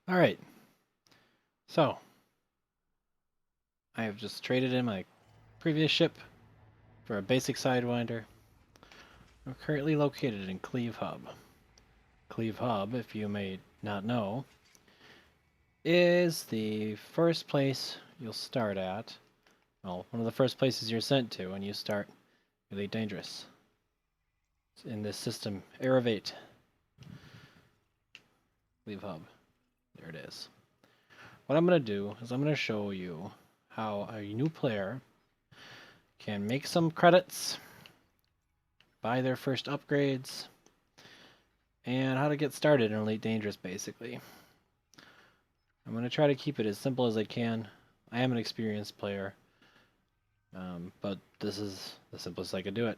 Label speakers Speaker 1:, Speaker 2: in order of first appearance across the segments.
Speaker 1: All right, so I have just traded in my previous ship for a basic sidewinder. I'm currently located in Cleve Hub. Cleve Hub, if you may not know, is the first place you'll start at. Well, one of the first places you're sent to when you start Elite Dangerous. In this system, Aerovate. Cleve Hub. There it is. What I'm going to do is I'm going to show you how a new player can make some credits, buy their first upgrades, and how to get started in Elite Dangerous, basically. I'm going to try to keep it as simple as I can. I am an experienced player, but this is the simplest I could do it.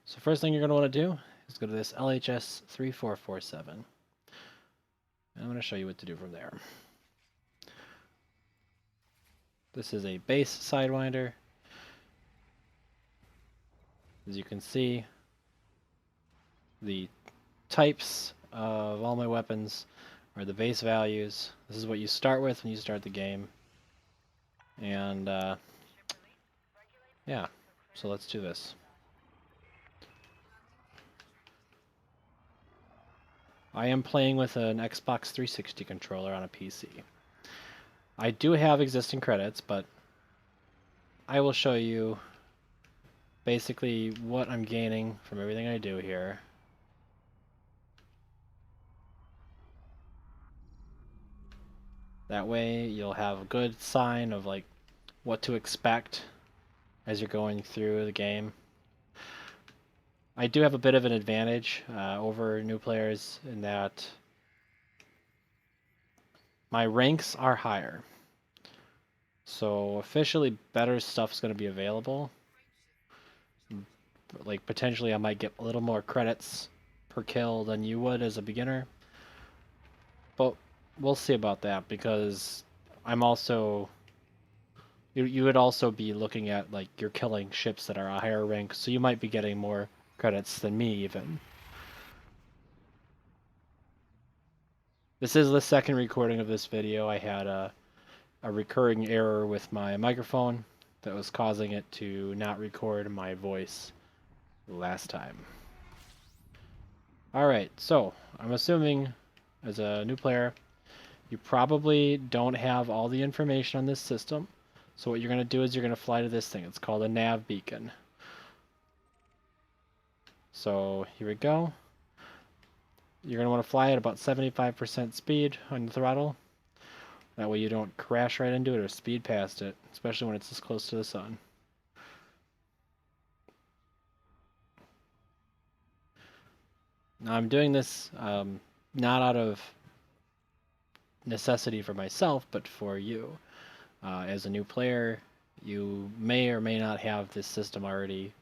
Speaker 1: So first thing you're going to want to do is go to this LHS 3447. And I'm going to show you what to do from there. This is a base sidewinder. As you can see, the types of all my weapons are the base values. This is what you start with when you start the game. And yeah, so let's do this. I am playing with an Xbox 360 controller on a PC. I do have existing credits, but I will show you basically what I'm gaining from everything I do here. That way you'll have a good sign of like what to expect as you're going through the game. I do have a bit of an advantage over new players in that my ranks are higher. So officially better stuff's going to be available. Like potentially I might get a little more credits per kill than you would as a beginner. But we'll see about that because I'm also you would also be looking at like you're killing ships that are a higher rank, so you might be getting more credits than me even. This is the second recording of this video. I had a recurring error with my microphone that was causing it to not record my voice last time. Alright, so I'm assuming as a new player, you probably don't have all the information on this system. So what you're going to do is you're going to fly to this thing. It's called a nav beacon. So here we go. You're going to want to fly at about 75% speed on the throttle. That way you don't crash right into it or speed past it, especially when it's this close to the sun. Now I'm doing this not out of necessity for myself, but for you. As a new player, you may or may not have this system already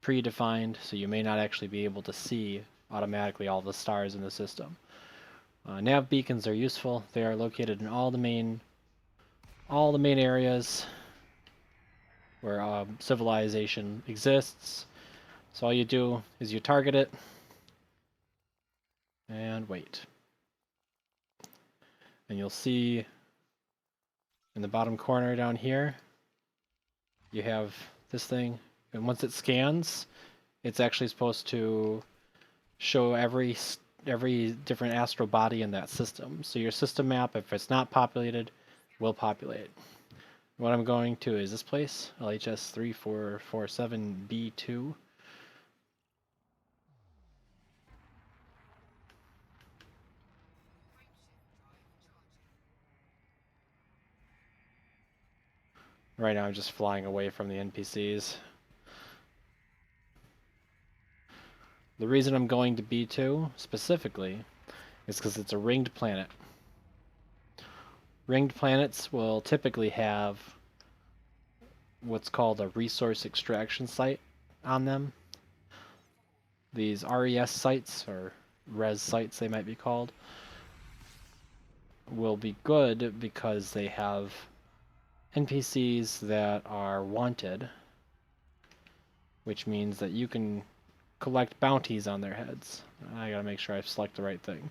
Speaker 1: predefined, so you may not actually be able to see automatically all the stars in the system. Nav beacons are useful. They are located in all the main areas where civilization exists. So all you do is you target it and wait. And you'll see in the bottom corner down here, you have this thing. And once it scans, it's actually supposed to show every different astral body in that system. So your system map, if it's not populated, will populate. What I'm going to is this place, LHS 3447B2. Right now I'm just flying away from the NPCs. The reason I'm going to B2 specifically is because it's a ringed planet. Ringed planets will typically have what's called a resource extraction site on them. These RES sites, or res sites they might be called, will be good because they have NPCs that are wanted, which means that you can collect bounties on their heads. I gotta make sure I select the right thing.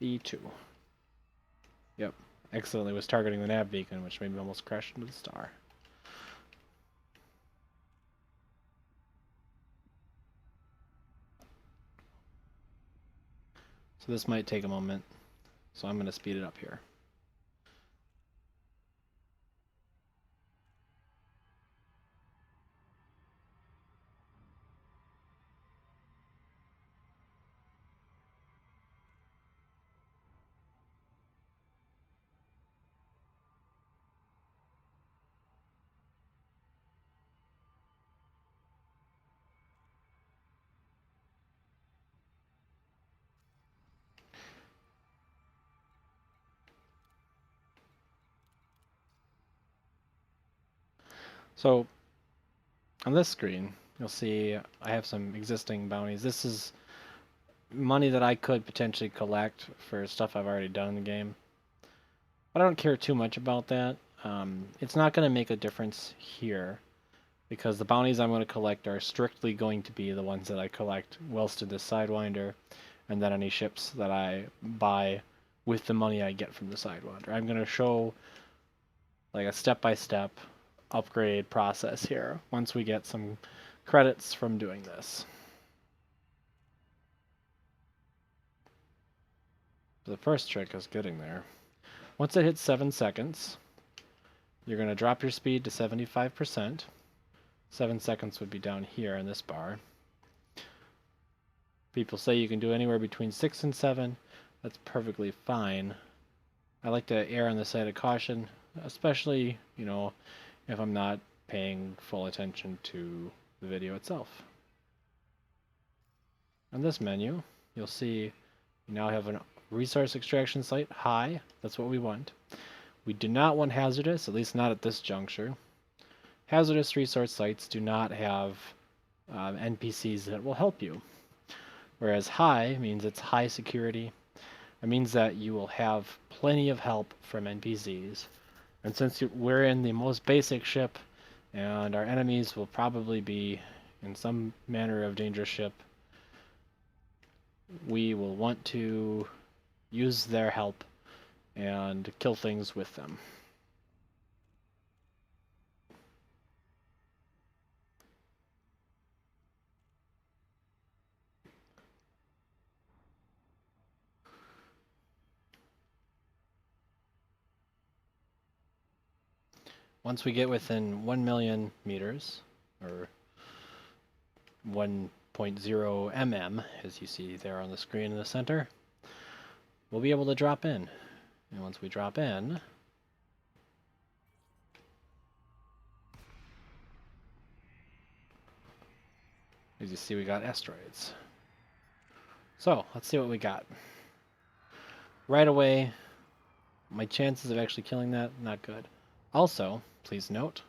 Speaker 1: E2. Yep. Accidentally was targeting the nav beacon, which made me almost crash into the star. So this might take a moment, so I'm going to speed it up here. So on this screen, you'll see I have some existing bounties. This is money that I could potentially collect for stuff I've already done in the game. But I don't care too much about that. It's not going to make a difference here because the bounties I'm going to collect are strictly going to be the ones that I collect whilst in this sidewinder, and then any ships that I buy with the money I get from the sidewinder. I'm going to show like a step-by-step upgrade process here once we get some credits from doing this. The first trick is getting there. Once it hits 7 seconds, you're going to drop your speed to 75%. 7 seconds would be down here in this bar. People say you can do anywhere between 6 and 7. That's perfectly fine. I like to err on the side of caution, especially, you know, if I'm not paying full attention to the video itself. On this menu, you'll see you now have a resource extraction site high. That's what we want. We do not want hazardous, at least not at this juncture. Hazardous resource sites do not have NPCs that will help you. Whereas high means it's high security. It means that you will have plenty of help from NPCs. And since we're in the most basic ship, and our enemies will probably be in some manner of dangerous ship, we will want to use their help and kill things with them. Once we get within 1 million meters, or 1.0 mm, as you see there on the screen in the center, we'll be able to drop in. And once we drop in, as you see, we got asteroids. So let's see what we got. Right away, my chances of actually killing that, not good. Also, please note,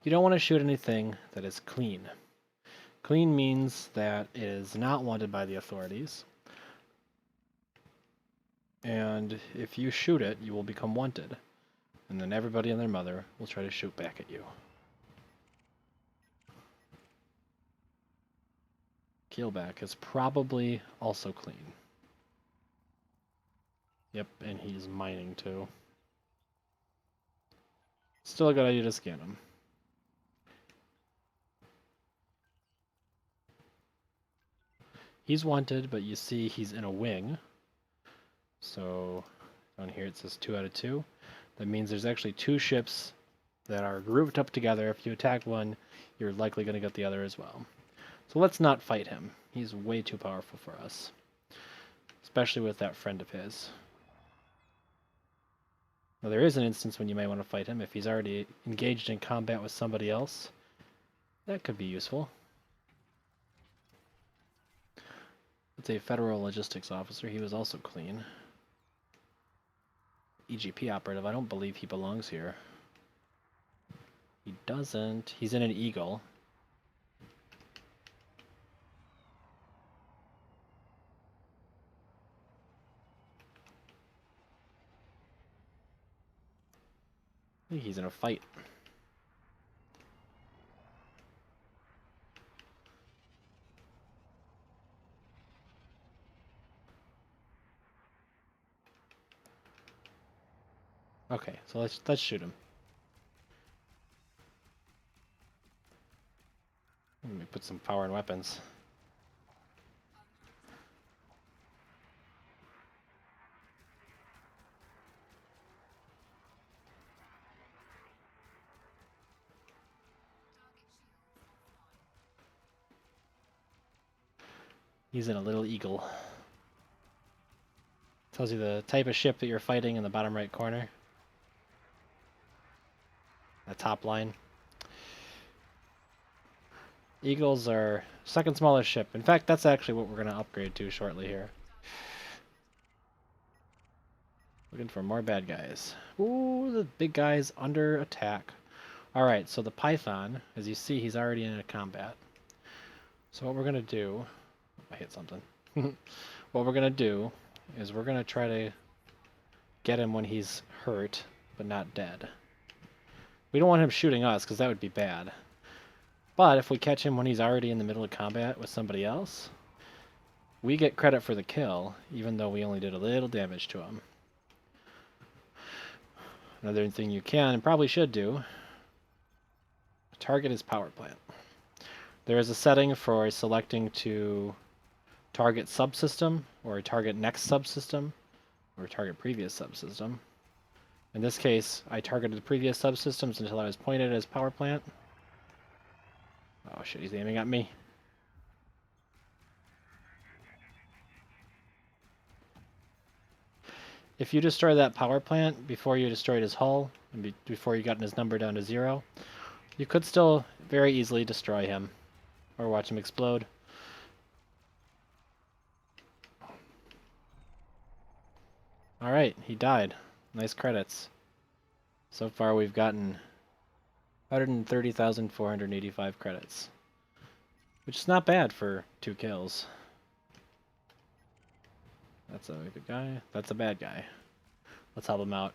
Speaker 1: you don't want to shoot anything that is clean. Clean means that it is not wanted by the authorities. And if you shoot it, you will become wanted. And then everybody and their mother will try to shoot back at you. Keelback is probably also clean. Yep, and he's mining too. Still a good idea to scan him. He's wanted, but you see he's in a wing. So down here it says 2 out of 2. That means there's actually 2 ships that are grouped up together. If you attack one, you're likely going to get the other as well. So let's not fight him. He's way too powerful for us. Especially with that friend of his. Now there is an instance when you may want to fight him if he's already engaged in combat with somebody else. That could be useful. It's a federal logistics officer. He was also clean. EGP operative. I don't believe he belongs here. He doesn't. He's in an Eagle. I think he's in a fight. Okay, so let's shoot him. Let me put some power in weapons. He's in a little eagle. Tells you the type of ship that you're fighting in the bottom right corner. The top line. Eagles are second smallest ship. In fact, that's actually what we're going to upgrade to shortly here. Looking for more bad guys. Ooh, the big guy's under attack. Alright, so the Python, as you see, he's already in a combat. So what we're going to do... I hit something. What we're going to do is we're going to try to get him when he's hurt, but not dead. We don't want him shooting us, because that would be bad. But if we catch him when he's already in the middle of combat with somebody else, we get credit for the kill, even though we only did a little damage to him. Another thing you can and probably should do, target his power plant. There is a setting for selecting to target subsystem, or target next subsystem, or target previous subsystem. In this case, I targeted previous subsystems until I was pointed at his power plant. Oh shit, he's aiming at me. If you destroy that power plant before you destroyed his hull, and before you gotten his number down to 0, you could still very easily destroy him, or watch him explode. Alright, he died. Nice credits. So far we've gotten 130,485 credits. Which is not bad for 2 kills. That's a good guy. That's a bad guy. Let's help him out.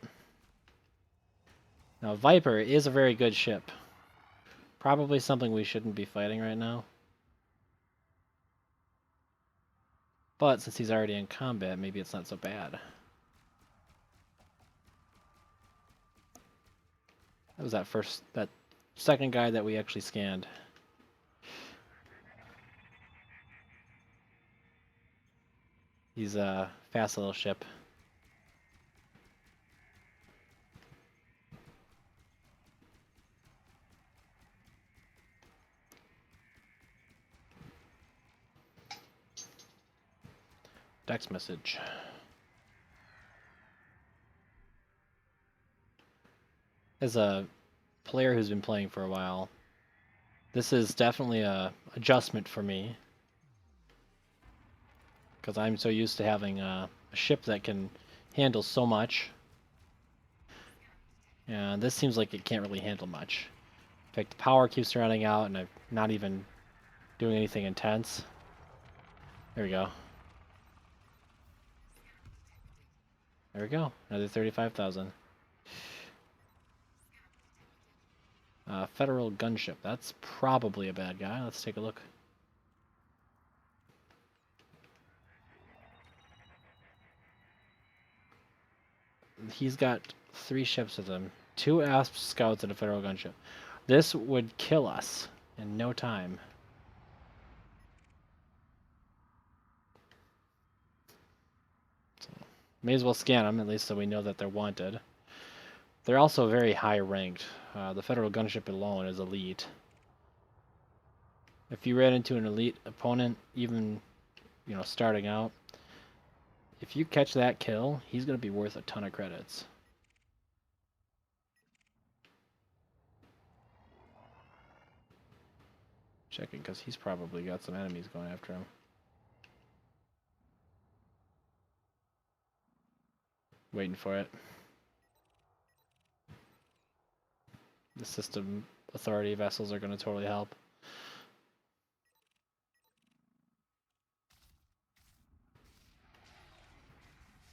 Speaker 1: Now, Viper is a very good ship. Probably something we shouldn't be fighting right now. But since he's already in combat, maybe it's not so bad. That was that second guy that we actually scanned. He's a fast little ship. Text message. As a player who's been playing for a while, this is definitely a adjustment for me. Because I'm so used to having a ship that can handle so much. And this seems like it can't really handle much. In fact, the power keeps running out and I'm not even doing anything intense. There we go. There we go. Another 35,000. Federal gunship. That's probably a bad guy. Let's take a look. He's got 3 ships with him. 2 ASP scouts and a federal gunship. This would kill us in no time. So, may as well scan them, at least so we know that they're wanted. They're also very high ranked. The federal gunship alone is elite. If you ran into an elite opponent, even starting out, if you catch that kill, he's going to be worth a ton of credits. Checking, because he's probably got some enemies going after him. Waiting for it. The system authority vessels are going to totally help.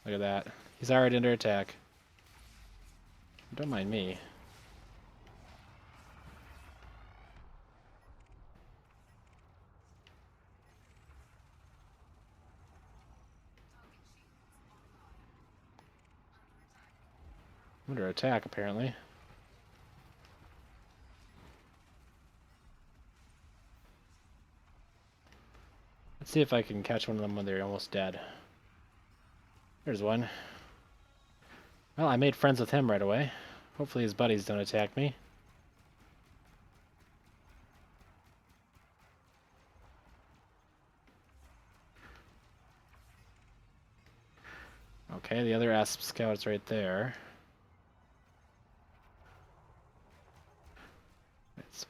Speaker 1: Look at that. He's already under attack. Don't mind me. Under attack, apparently. Let's see if I can catch one of them when they're almost dead. There's one. Well, I made friends with him right away. Hopefully his buddies don't attack me. Okay, the other Asp scout's right there. It's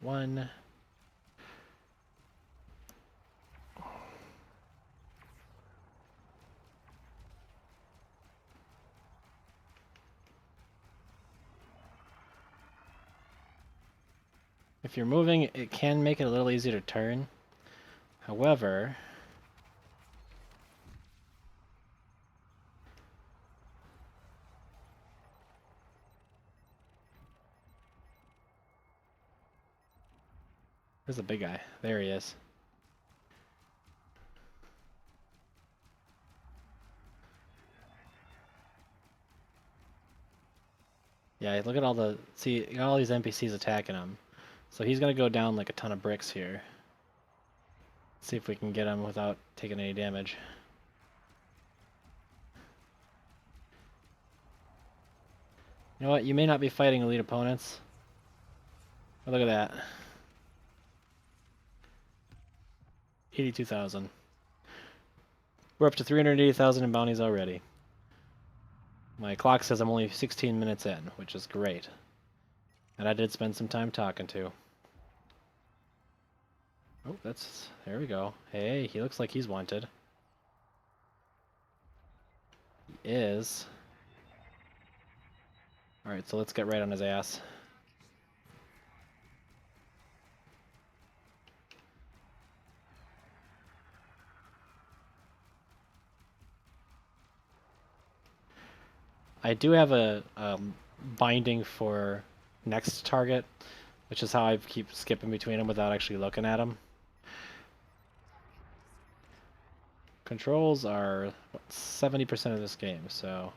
Speaker 1: one. If you're moving, it can make it a little easier to turn. However, where's the big guy? There he is. Yeah, look at all the... See, you got all these NPCs attacking him. So he's gonna go down like a ton of bricks here. See if we can get him without taking any damage. You know what? You may not be fighting elite opponents. But look at that. 82,000. We're up to 380,000 in bounties already. My clock says I'm only 16 minutes in, which is great. And I did spend some time talking to. Oh, there we go. Hey, he looks like he's wanted. He is. Alright, so let's get right on his ass. I do have a binding for next target, which is how I keep skipping between them without actually looking at them. Controls are, what, 70% of this game, so...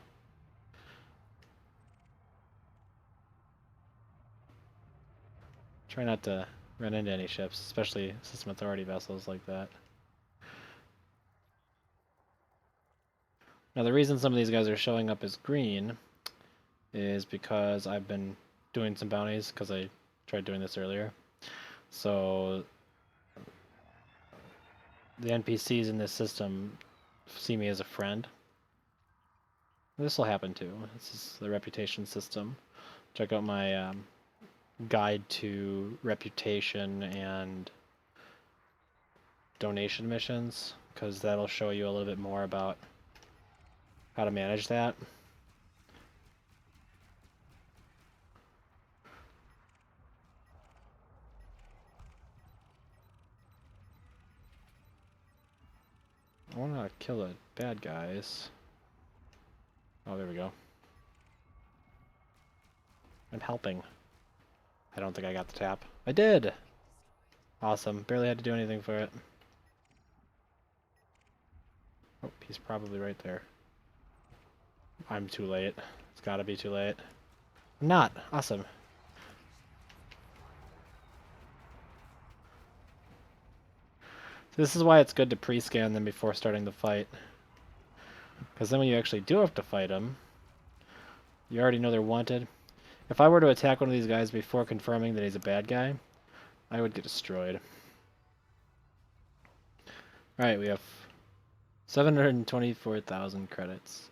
Speaker 1: Try not to run into any ships, especially System Authority vessels like that. Now the reason some of these guys are showing up as green is because I've been doing some bounties, because I tried doing this earlier. So the NPCs in this system see me as a friend. This will happen too. This is the reputation system. Check out my guide to reputation and donation missions, because that'll show you a little bit more about how to manage that. I want to kill the bad guys. Oh, there we go. I'm helping. I don't think I got the tap. I did! Awesome. Barely had to do anything for it. Oh, he's probably right there. I'm too late. It's gotta be too late. I'm not! Awesome. This is why it's good to pre-scan them before starting the fight. Because then when you actually do have to fight them, you already know they're wanted. If I were to attack one of these guys before confirming that he's a bad guy, I would get destroyed. Alright, we have 724,000 credits.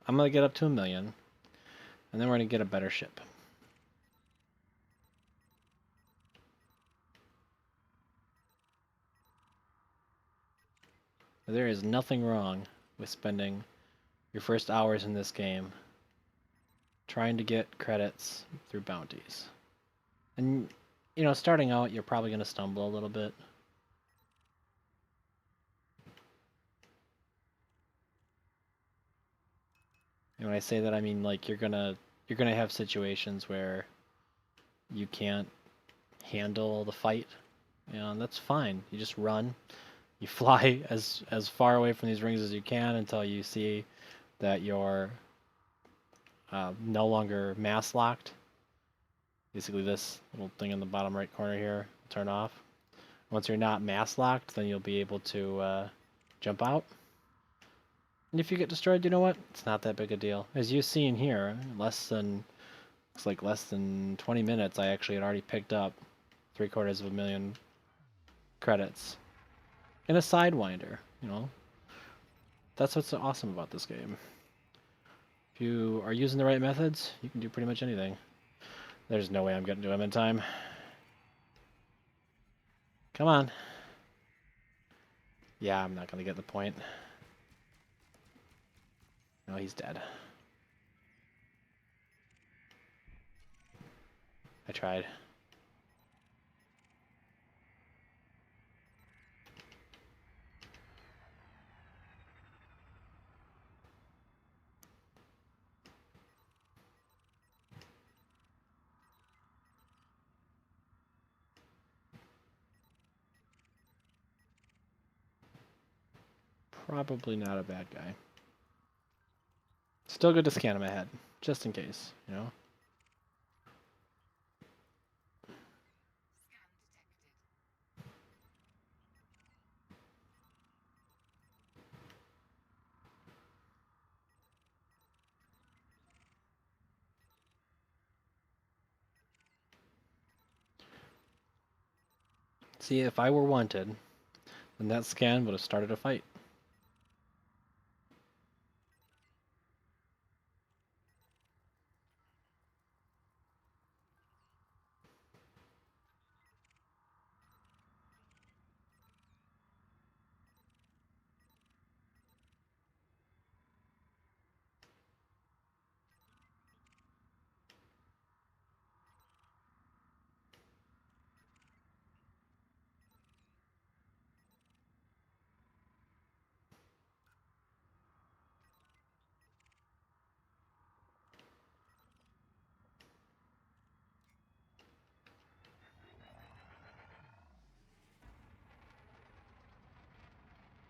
Speaker 1: I'm going to get up to 1 million, and then we're going to get a better ship. There is nothing wrong with spending your first hours in this game trying to get credits through bounties. And, you know, starting out, you're probably going to stumble a little bit. And when I say that, I mean, like, you're gonna have situations where you can't handle the fight, and that's fine. You just run. You fly as far away from these rings as you can until you see that your no longer mass locked. Basically this little thing in the bottom right corner here will turn off. Once you're not mass locked, then you'll be able to jump out. And if you get destroyed, you know what? It's not that big a deal. As you've seen here, looks like less than 20 minutes, I actually had already picked up 750,000 credits in a sidewinder. You know, that's what's so awesome about this game. If you are using the right methods, you can do pretty much anything. There's no way I'm getting to him in time. Come on. Yeah, I'm not gonna get the point. No, he's dead. I tried. Probably not a bad guy. Still good to scan him ahead, just in case, you know? See, if I were wanted, then that scan would have started a fight.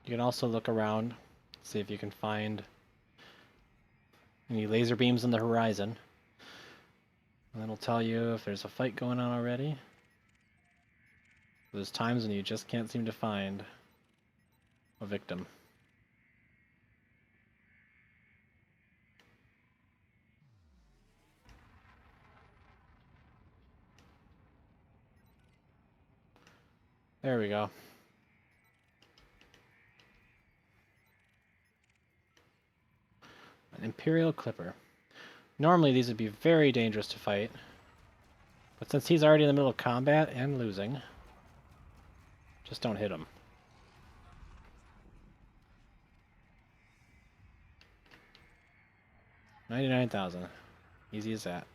Speaker 1: You can also look around, see if you can find any laser beams on the horizon. And that'll tell you if there's a fight going on already. There's times when you just can't seem to find a victim. There we go. An Imperial Clipper. Normally these would be very dangerous to fight, but since he's already in the middle of combat and losing, just don't hit him. $99,000. Easy as that.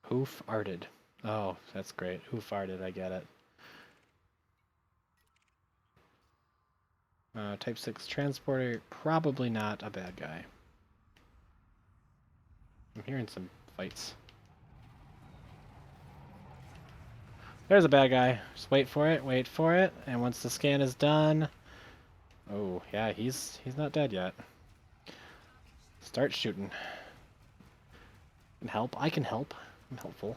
Speaker 1: Who farted? Oh, that's great. Who farted? I get it. Type 6 transporter, probably not a bad guy. I'm hearing some fights. There's a bad guy. Just wait for it, and once the scan is done... Oh, yeah, he's not dead yet. Start shooting. Can help? I can help. I'm helpful.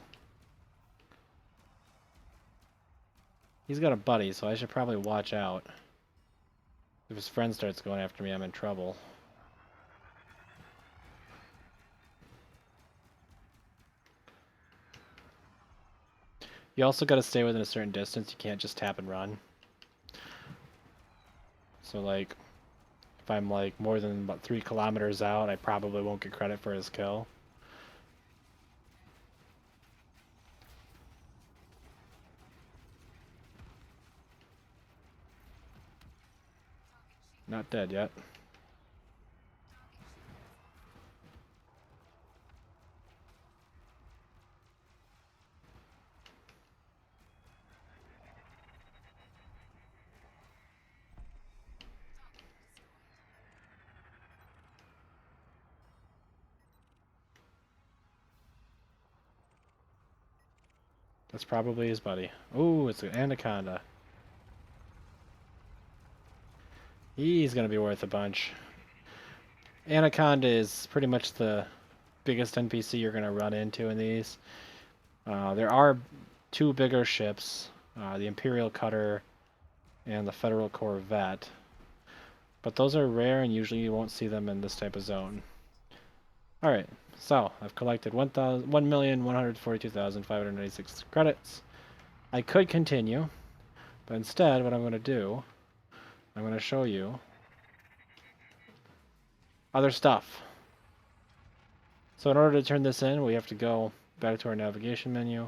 Speaker 1: He's got a buddy, so I should probably watch out. If his friend starts going after me, I'm in trouble. You also got to stay within a certain distance. You can't just tap and run. So, like, if I'm, like, more than about 3 kilometers out, I probably won't get credit for his kill. Not dead yet. That's probably his buddy. Oh, it's an anaconda. He's gonna be worth a bunch. Anaconda is pretty much the biggest NPC you're gonna run into in these. There are two bigger ships, the Imperial Cutter and the Federal Corvette. But those are rare and usually you won't see them in this type of zone. Alright, so I've collected 1,142,596 credits. I could continue, but instead what I'm going to do, I'm going to show you other stuff. So in order to turn this in, we have to go back to our navigation menu.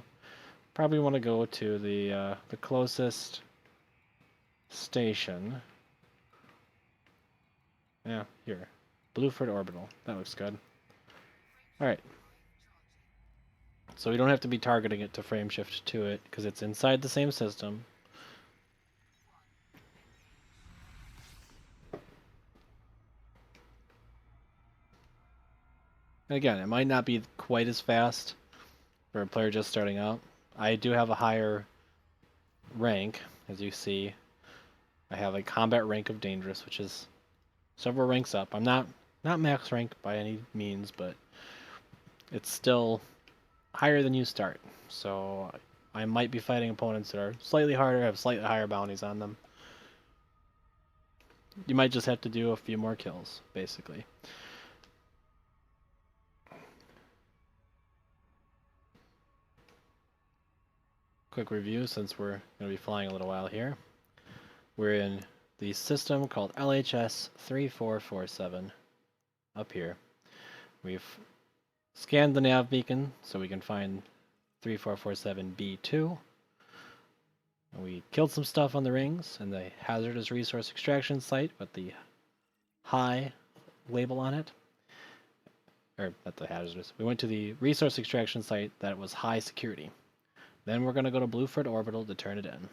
Speaker 1: Probably want to go to the closest station. Yeah, here. Blueford Orbital. That looks good. Alright. So we don't have to be targeting it to frame shift to it, because it's inside the same system. And again, it might not be quite as fast for a player just starting out. I do have a higher rank, as you see. I have a combat rank of dangerous, which is several ranks up. I'm not max rank by any means, but it's still higher than you start. So I might be fighting opponents that are slightly harder, have slightly higher bounties on them. You might just have to do a few more kills, basically. Quick review, since we're going to be flying a little while here. We're in the system called LHS 3447 up here. We've scanned the nav beacon so we can find 3447B2. And we killed some stuff on the rings and the hazardous resource extraction site with the high label on it. Or not the hazardous. We went to the resource extraction site that was high security. Then we're going to go to Blueford Orbital to turn it in.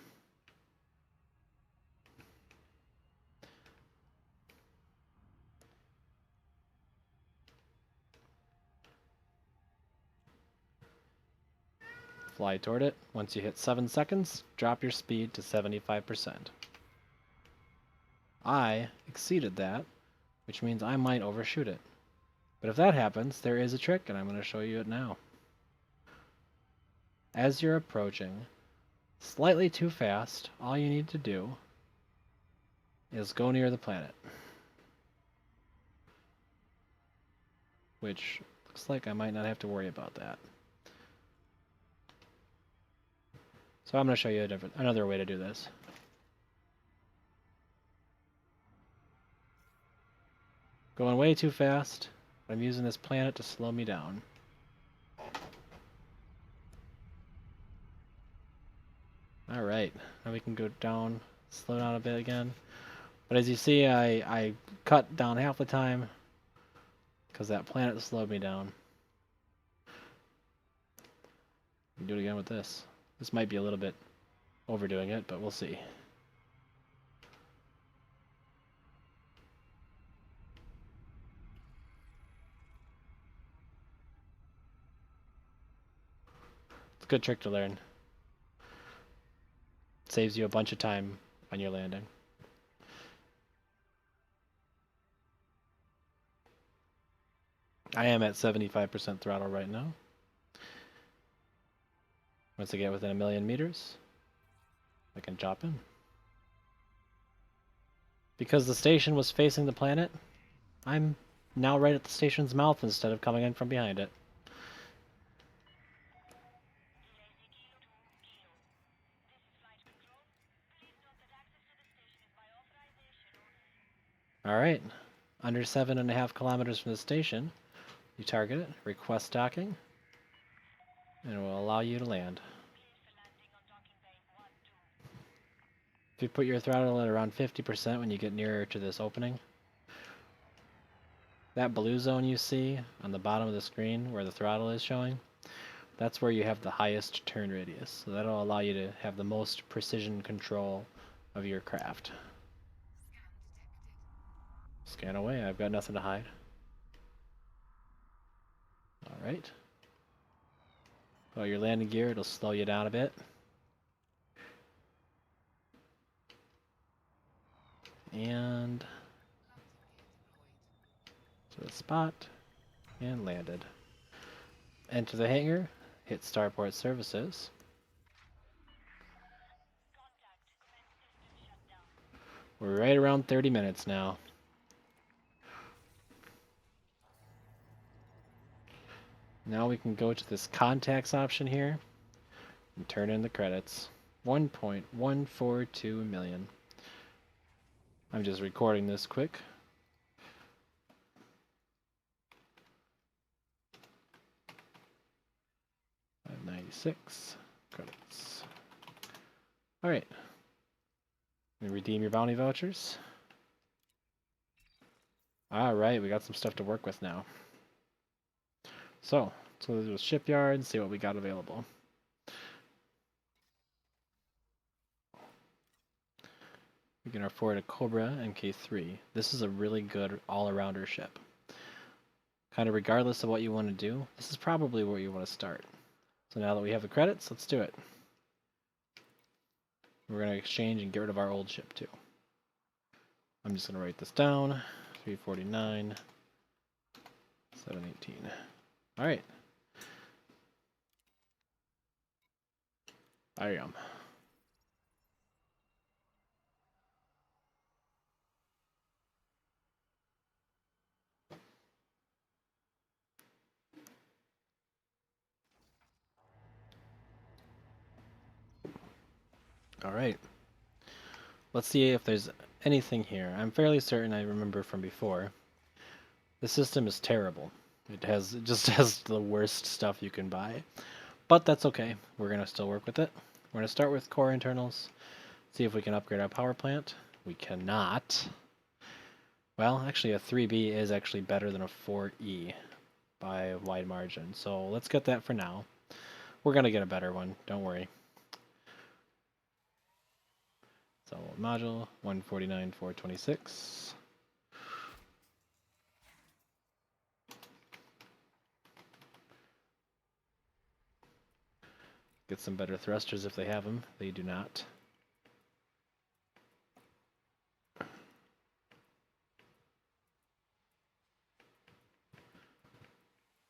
Speaker 1: Fly toward it. Once you hit 7 seconds, drop your speed to 75%. I exceeded that, which means I might overshoot it. But if that happens, there is a trick, and I'm going to show you it now. As you're approaching, slightly too fast, all you need to do is go near the planet. Which looks like I might not have to worry about that. So I'm going to show you another way to do this. Going way too fast, but I'm using this planet to slow me down. Alright, now we can go down, slow down a bit again. But as you see, I cut down half the time because that planet slowed me down. Do it again with this. This might be a little bit overdoing it, but we'll see. It's a good trick to learn. It saves you a bunch of time on your landing. I am at 75% throttle right now. Once I get within 1,000,000 meters, I can drop in. Because the station was facing the planet, I'm now right at the station's mouth instead of coming in from behind it. Alright, under 7.5 kilometers from the station, you target it, request docking, and it will allow you to land. If you put your throttle at around 50% when you get nearer to this opening, that blue zone you see on the bottom of the screen where the throttle is showing, that's where you have the highest turn radius. So that'll allow you to have the most precision control of your craft. Scan away, I've got nothing to hide. Alright. While you're landing gear, it'll slow you down a bit. And to the spot, and landed. Enter the hangar, hit Starport Services. We're right around 30 minutes now. Now we can go to this contacts option here and turn in the credits. 1.142 million. I'm just recording this quick. 596 credits. All right. Redeem your bounty vouchers. All right, we got some stuff to work with now. So, let's go to the shipyard and see what we got available. We can afford a Cobra MK III. This is a really good all-arounder ship. Kind of regardless of what you want to do, this is probably where you want to start. So now that we have the credits, let's do it. We're going to exchange and get rid of our old ship too. I'm just going to write this down. 349, 718. All right. I am. All right. Let's see if there's anything here. I'm fairly certain I remember from before. The system is terrible. It just has the worst stuff you can buy. But that's okay. We're going to still work with it. We're going to start with core internals. See if we can upgrade our power plant. We cannot. Well, actually a 3B is actually better than a 4E by a wide margin. So let's get that for now. We're going to get a better one. Don't worry. So module 149,426. Get some better thrusters if they have them. They do not.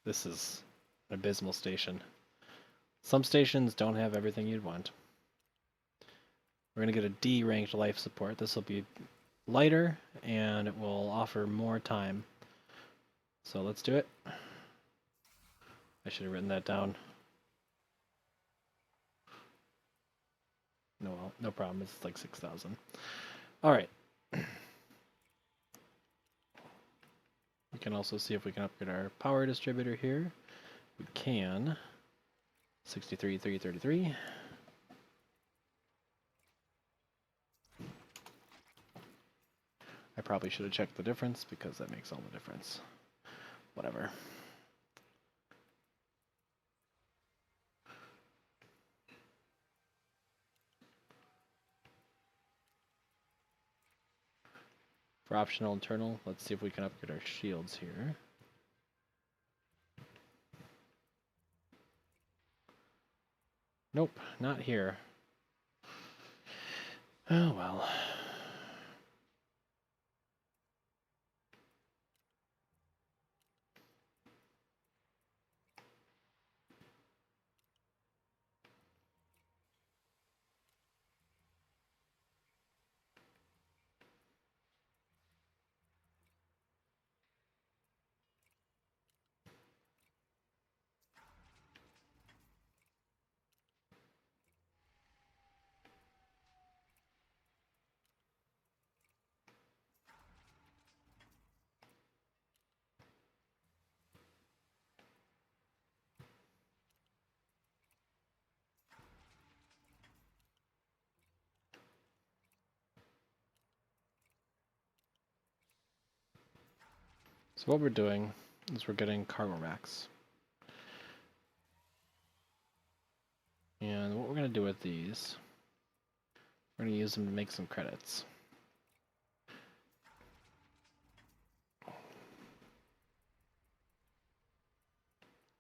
Speaker 1: This is an abysmal station. Some stations don't have everything you'd want. We're going to get a D ranked life support. This will be lighter and it will offer more time. So let's do it. I should have written that down. No, no problem. It's like 6,000. All right. We can also see if we can upgrade our power distributor here. We can. 63,333. I probably should have checked the difference because that makes all the difference. Whatever. For optional internal, let's see if we can upgrade our shields here. Nope, not here. Oh well. So what we're doing is we're getting cargo racks. And what we're going to do with these, we're going to use them to make some credits.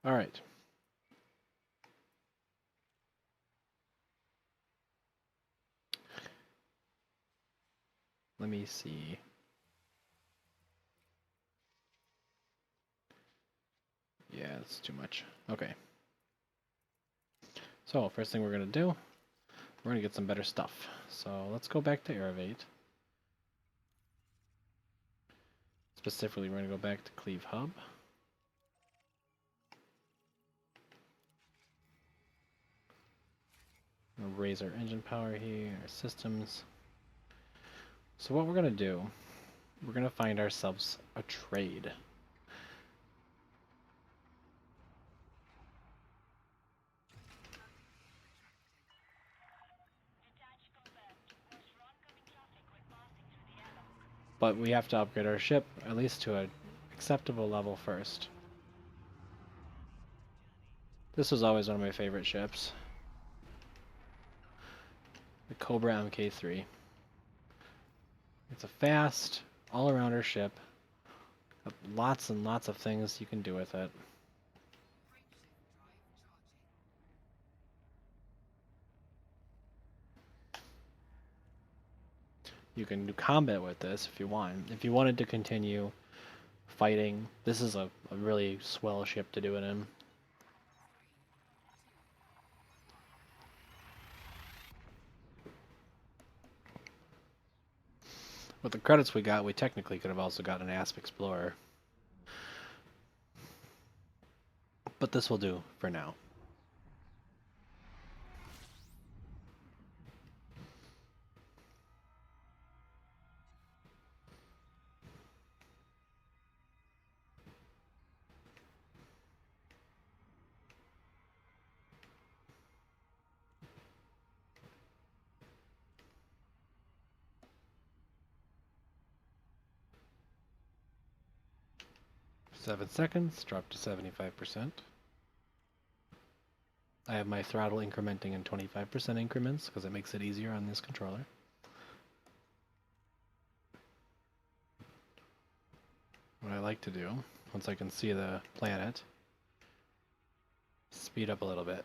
Speaker 1: All right. let me see. Yeah, that's too much. Okay. So, first thing we're going to do, we're going to get some better stuff. So, let's go back to Aerovate. Specifically, we're going to go back to Cleave Hub. We'll raise our engine power here, our systems. So what we're going to do, we're going to find ourselves a trade. But we have to upgrade our ship at least to an acceptable level first. This was always one of my favorite ships. The Cobra MK III. It's a fast, all-arounder ship. Got lots and lots of things you can do with it. You can do combat with this if you want. If you wanted to continue fighting, this is a really swell ship to do it in. With the credits we got, we technically could have also gotten an Asp Explorer. But this will do for now. Seven seconds, drop to 75%. I have my throttle incrementing in 25% increments because it makes it easier on this controller. What I like to do, once I can see the planet, speed up a little bit.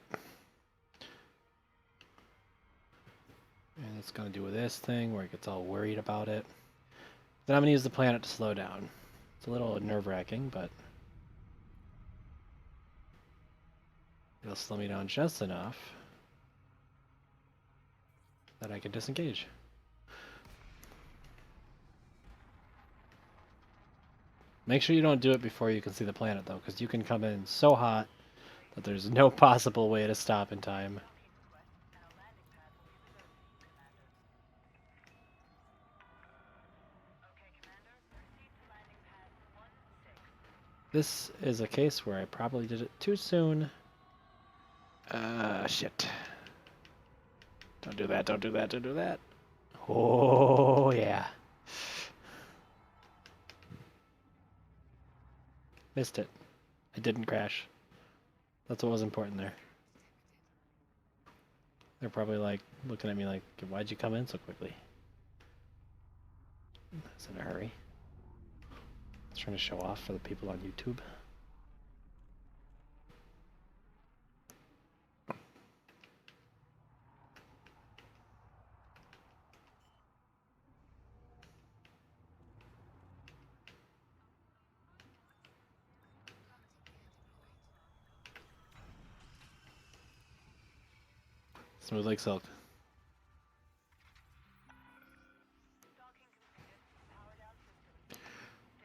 Speaker 1: And it's going to do this thing where it gets all worried about it. Then I'm going to use the planet to slow down. It's a little nerve-wracking, but it'll slow me down just enough that I can disengage. Make sure you don't do it before you can see the planet, though, because you can come in so hot that there's no possible way to stop in time. This is a case where I probably did it too soon. Shit. Don't do that, don't do that, don't do that. Oh, yeah. Missed it. I didn't crash. That's what was important there. They're probably like looking at me like, why'd you come in so quickly? I was in a hurry. I was trying to show off for the people on YouTube. Smooth like silk.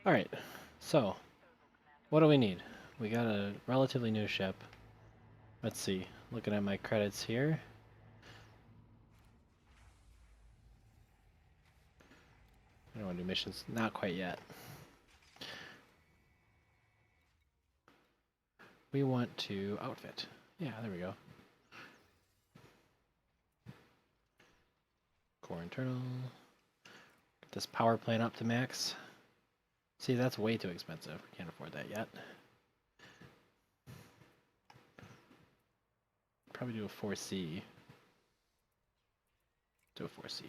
Speaker 1: Alright, so what do we need? We got a relatively new ship. Let's see, looking at my credits here. I don't want to do missions, not quite yet. We want to outfit. Yeah, there we go. Core internal. Get this power plant up to max. See, that's way too expensive. We can't afford that yet. Probably do a 4C. Do a 4C.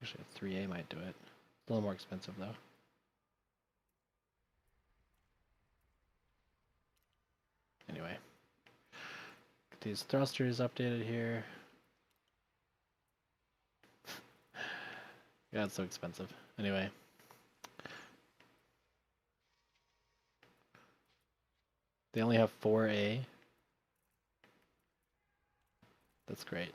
Speaker 1: Actually, a 3A might do it. A little more expensive, though. Anyway, get these thrusters updated here. Yeah, it's so expensive. Anyway. They only have 4A. That's great.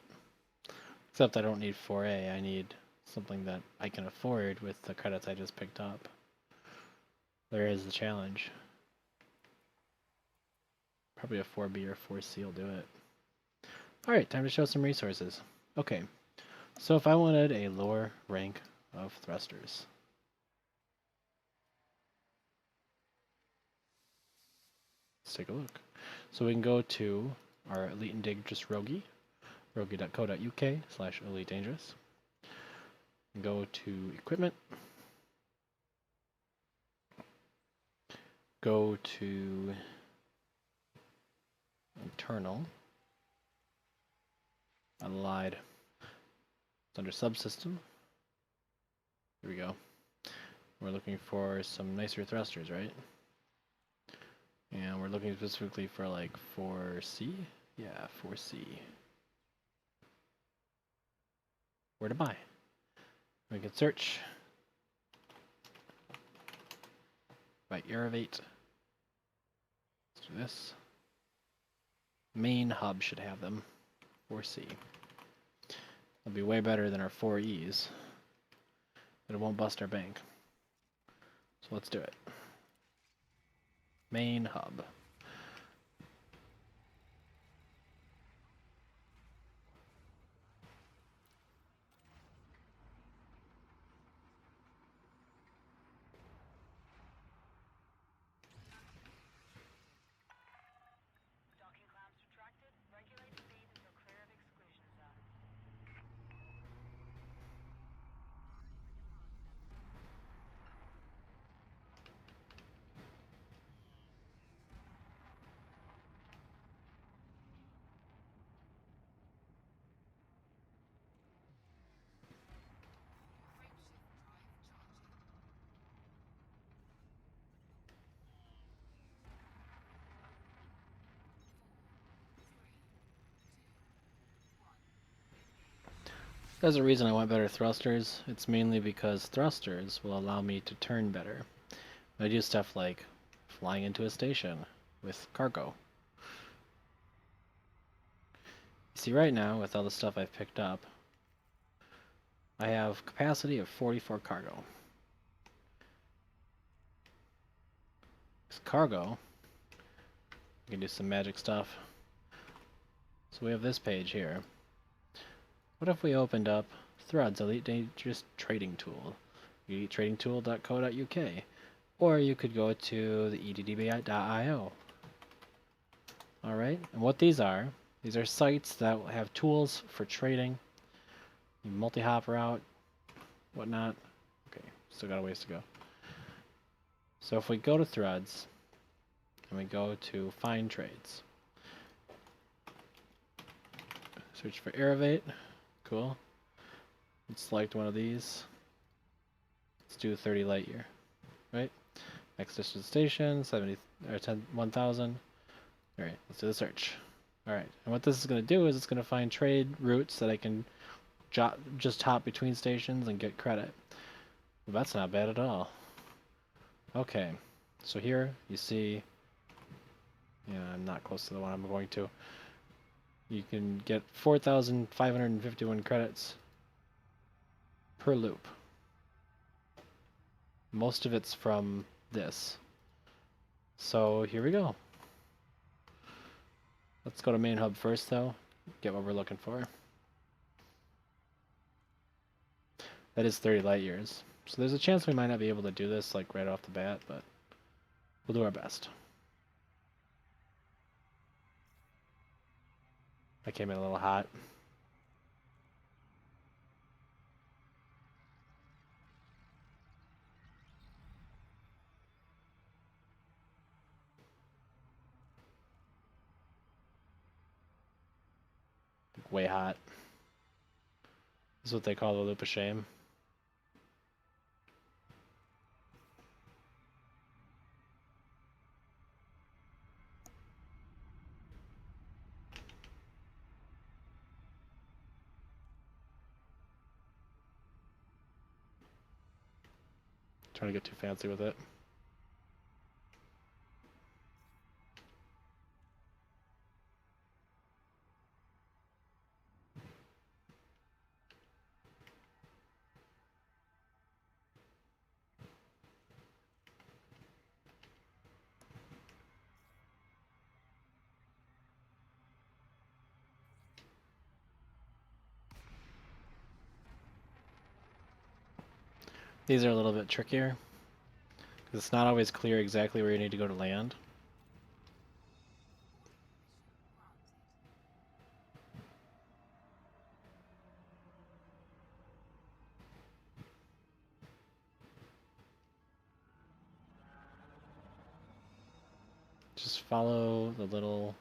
Speaker 1: Except I don't need 4A, I need something that I can afford with the credits I just picked up. There is the challenge. Probably a 4B or 4C will do it. Alright, time to show some resources. Okay, so if I wanted a lower rank of thrusters, let's take a look. So we can go to our Elite and Dangerous Rogie, rogie.co.uk/Elite Dangerous. Go to Equipment. Go to Internal. I lied. It's under Subsystem. Here we go. We're looking for some nicer thrusters, right? And we're looking specifically for like 4C. Yeah, 4C. Where to buy? We can search by Aerovate. Let's do this. Main hub should have them. 4C. It'll be way better than our 4Es, but it won't bust our bank. So let's do it. Main hub. There's a reason I want better thrusters. It's mainly because thrusters will allow me to turn better. I do stuff like flying into a station with cargo. See, right now, with all the stuff I've picked up, I have capacity of 44 cargo. This cargo, we can do some magic stuff. So we have this page here. What if we opened up Threads Elite Dangerous Trading Tool, elitetradingtool.co.uk, or you could go to the eddbi.io. Alright, and what these are sites that have tools for trading, multi-hop route, whatnot. Okay, still got a ways to go. So if we go to Threads, and we go to Find Trades, search for Aerovate. Cool. Let's select one of these. Let's do 30 light year, right? Next distance station, 70 or 1,000. All right, let's do the search. All right, and what this is going to do is it's going to find trade routes that I can just hop between stations and get credit. Well, that's not bad at all. Okay, so here you see, I'm not close to the one I'm going to. You can get 4,551 credits per loop. Most of it's from this. So here we go. Let's go to main hub first though, get what we're looking for. That is 30 light years. So there's a chance we might not be able to do this like right off the bat, but we'll do our best. I came in a little hot. Way hot. This is what they call the loop of shame. Trying to get too fancy with it. These are a little bit trickier, because it's not always clear exactly where you need to go to land. Just follow the little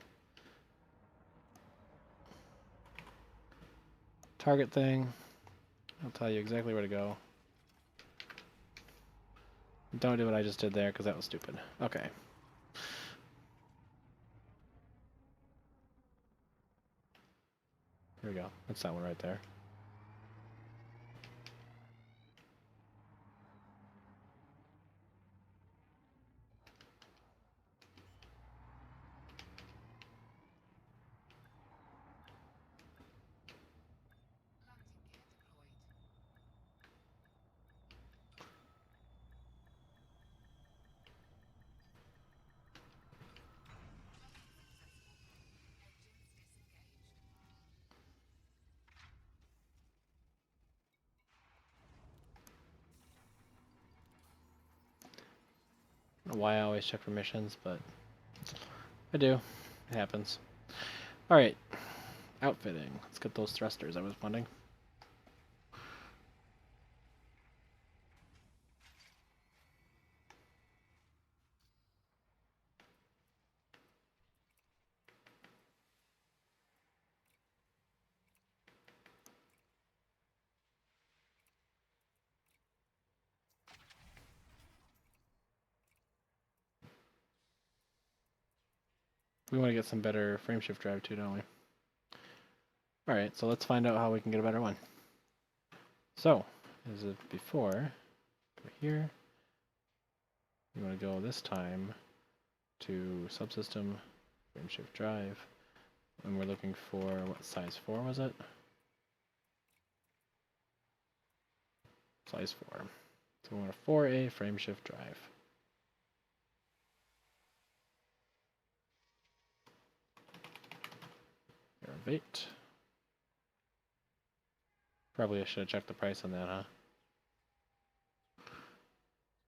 Speaker 1: target thing. I'll tell you exactly where to go. Don't do what I just did there, because that was stupid. Okay. Here we go. That's that one right there. I don't know why I always check for missions, but I do. It happens. Alright. Outfitting. Let's get those thrusters I was wanting. We want to get some better frameshift drive too, don't we? Alright, so let's find out how we can get a better one. So, as of before, go here. You want to go this time to subsystem, frameshift drive, and we're looking for, what size 4 was it? Size 4. So we want a 4A frameshift drive. Innovate. Probably I should have checked the price on that, huh?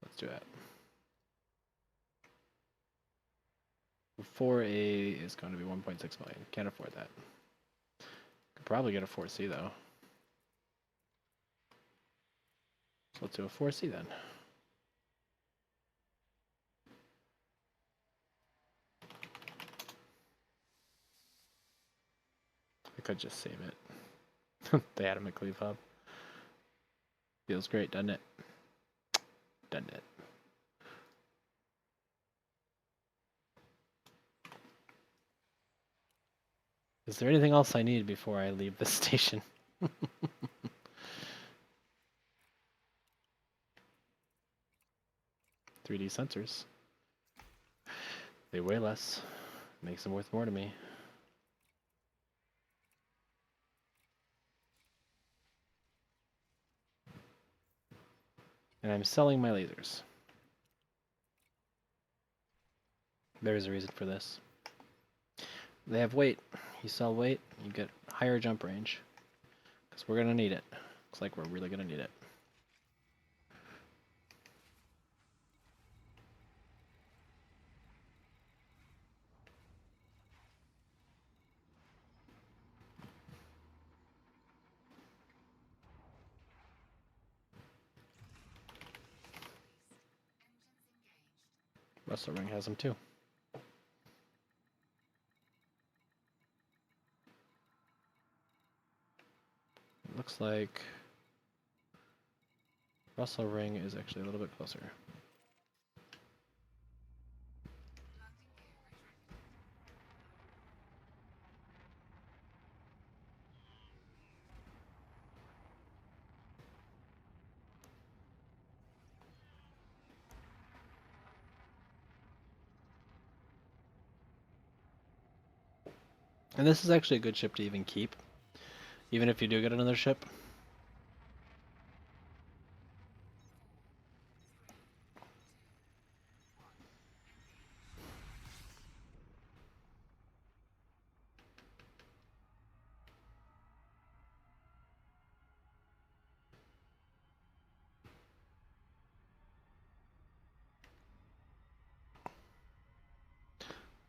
Speaker 1: Let's do that. 4A is going to be 1.6 million. Can't afford that. Could probably get a 4C though. So let's do a 4C then. I could just save it. The Adam McCleve hub. Feels great, doesn't it? Doesn't it? Is there anything else I need before I leave this station? 3D sensors. They weigh less. Makes them worth more to me. And I'm selling my lasers. There's a reason for this. They have weight. You sell weight, you get higher jump range. Because we're going to need it. Looks like we're really going to need it. Russell Ring has them too. It looks like Russell Ring is actually a little bit closer. And this is actually a good ship to even keep, even if you do get another ship.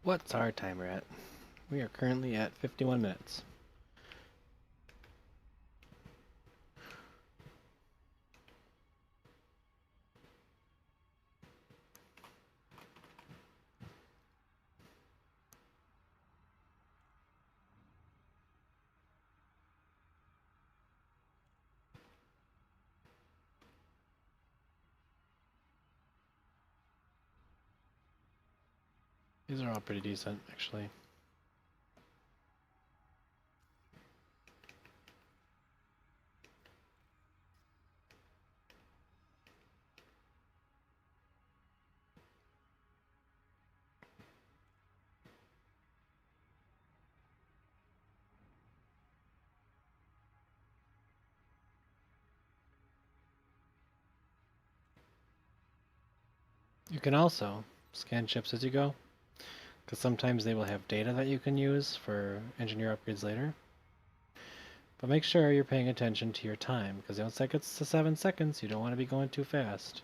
Speaker 1: What's our timer at? We are currently at 51 minutes. These are all pretty decent, actually. You can also scan ships as you go, because sometimes they will have data that you can use for engineer upgrades later. But make sure you're paying attention to your time, because once that gets to 7 seconds, you don't want to be going too fast.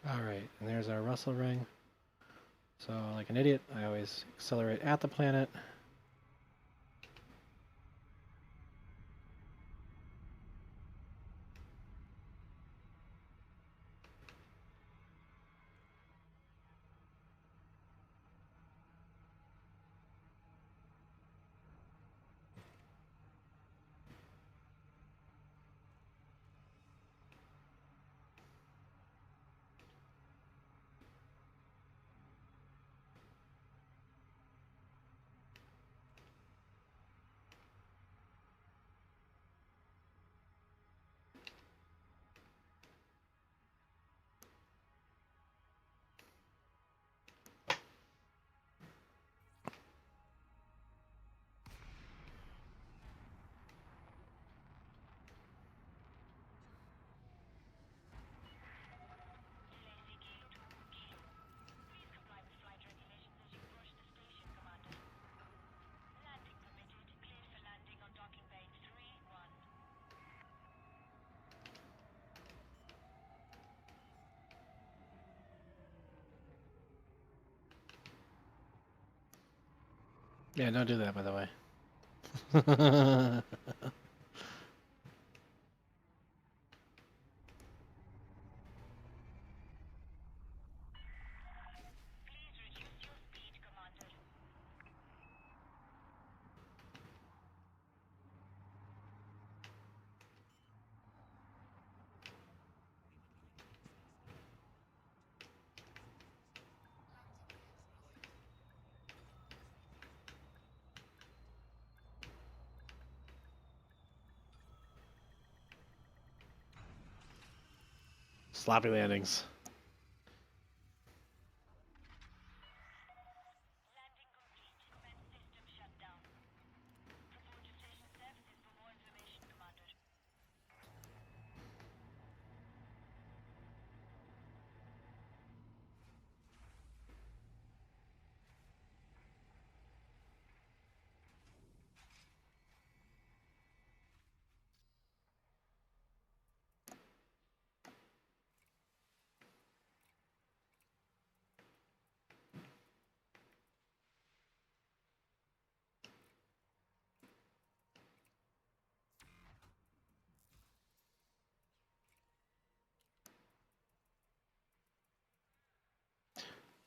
Speaker 1: Alright, and there's our Russell ring. So, like an idiot, I always accelerate at the planet. Yeah, don't do that, by the way. Sloppy landings.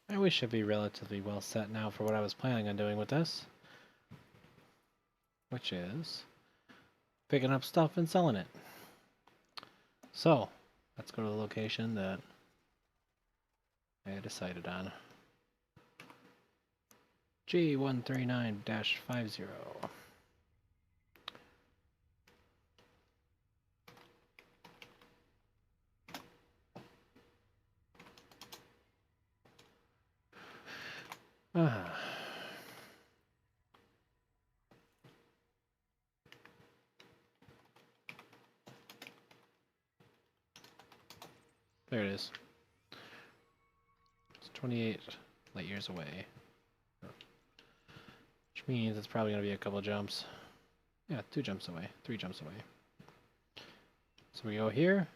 Speaker 1: And we should be relatively well set now for what I was planning on doing with this. which is picking up stuff and selling it. So, let's go to the location that I decided on. G139-50. Ah. There it is. It's 28 light years away. Which means it's probably going to be a couple jumps. Yeah, 2 jumps away. 3 jumps away. So we go here.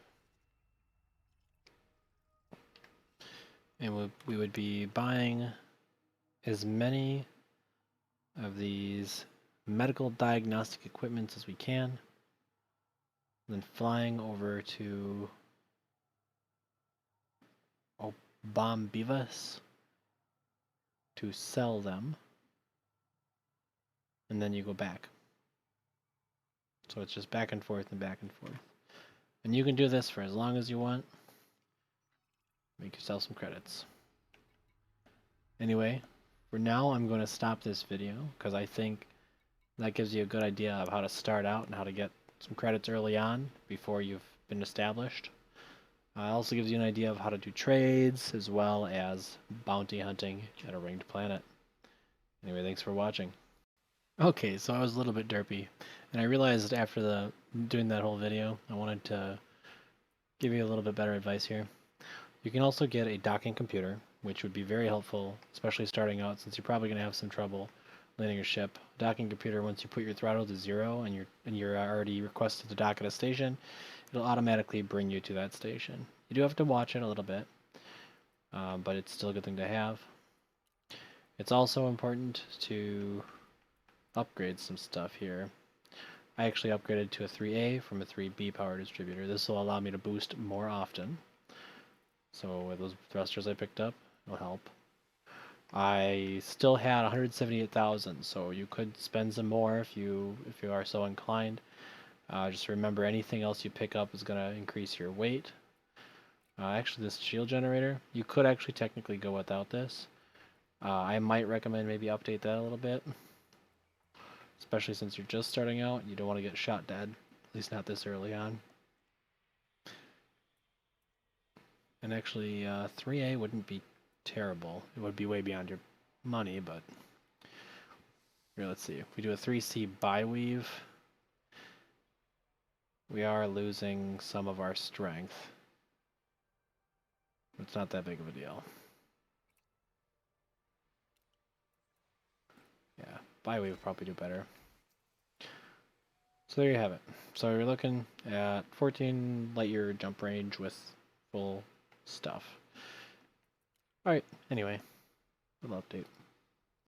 Speaker 1: And we would be buying as many of these medical diagnostic equipments as we can. Then flying over to Bombivas to sell them. And then you go back. So it's just back and forth and back and forth. And you can do this for as long as you want. Make yourself some credits. Anyway, for now I'm going to stop this video because I think that gives you a good idea of how to start out and how to get some credits early on before you've been established. It also gives you an idea of how to do trades as well as bounty hunting at a ringed planet. Anyway, thanks for watching. Okay, so I was a little bit derpy, and I realized after doing that whole video, I wanted to give you a little bit better advice here. You can also get a docking computer, which would be very helpful, especially starting out, since you're probably going to have some trouble landing your ship. A docking computer, once you put your throttle to 0 and you're already requested to dock at a station, it'll automatically bring you to that station. You do have to watch it a little bit, but it's still a good thing to have. It's also important to upgrade some stuff here. I actually upgraded to a 3A from a 3B power distributor. This will allow me to boost more often. So with those thrusters I picked up, it'll help. I still had 178,000, so you could spend some more if you are so inclined. Just remember, anything else you pick up is going to increase your weight. Actually, this shield generator, you could actually technically go without this. I might recommend maybe update that a little bit. Especially since you're just starting out, you don't want to get shot dead, at least not this early on. And actually, 3A wouldn't be terrible. It would be way beyond your money, but here, let's see. If we do a 3C biweave, we are losing some of our strength. It's not that big of a deal. Yeah, biweave would probably do better. So there you have it. So you're looking at 14 light year jump range with full stuff. Alright, anyway, little update.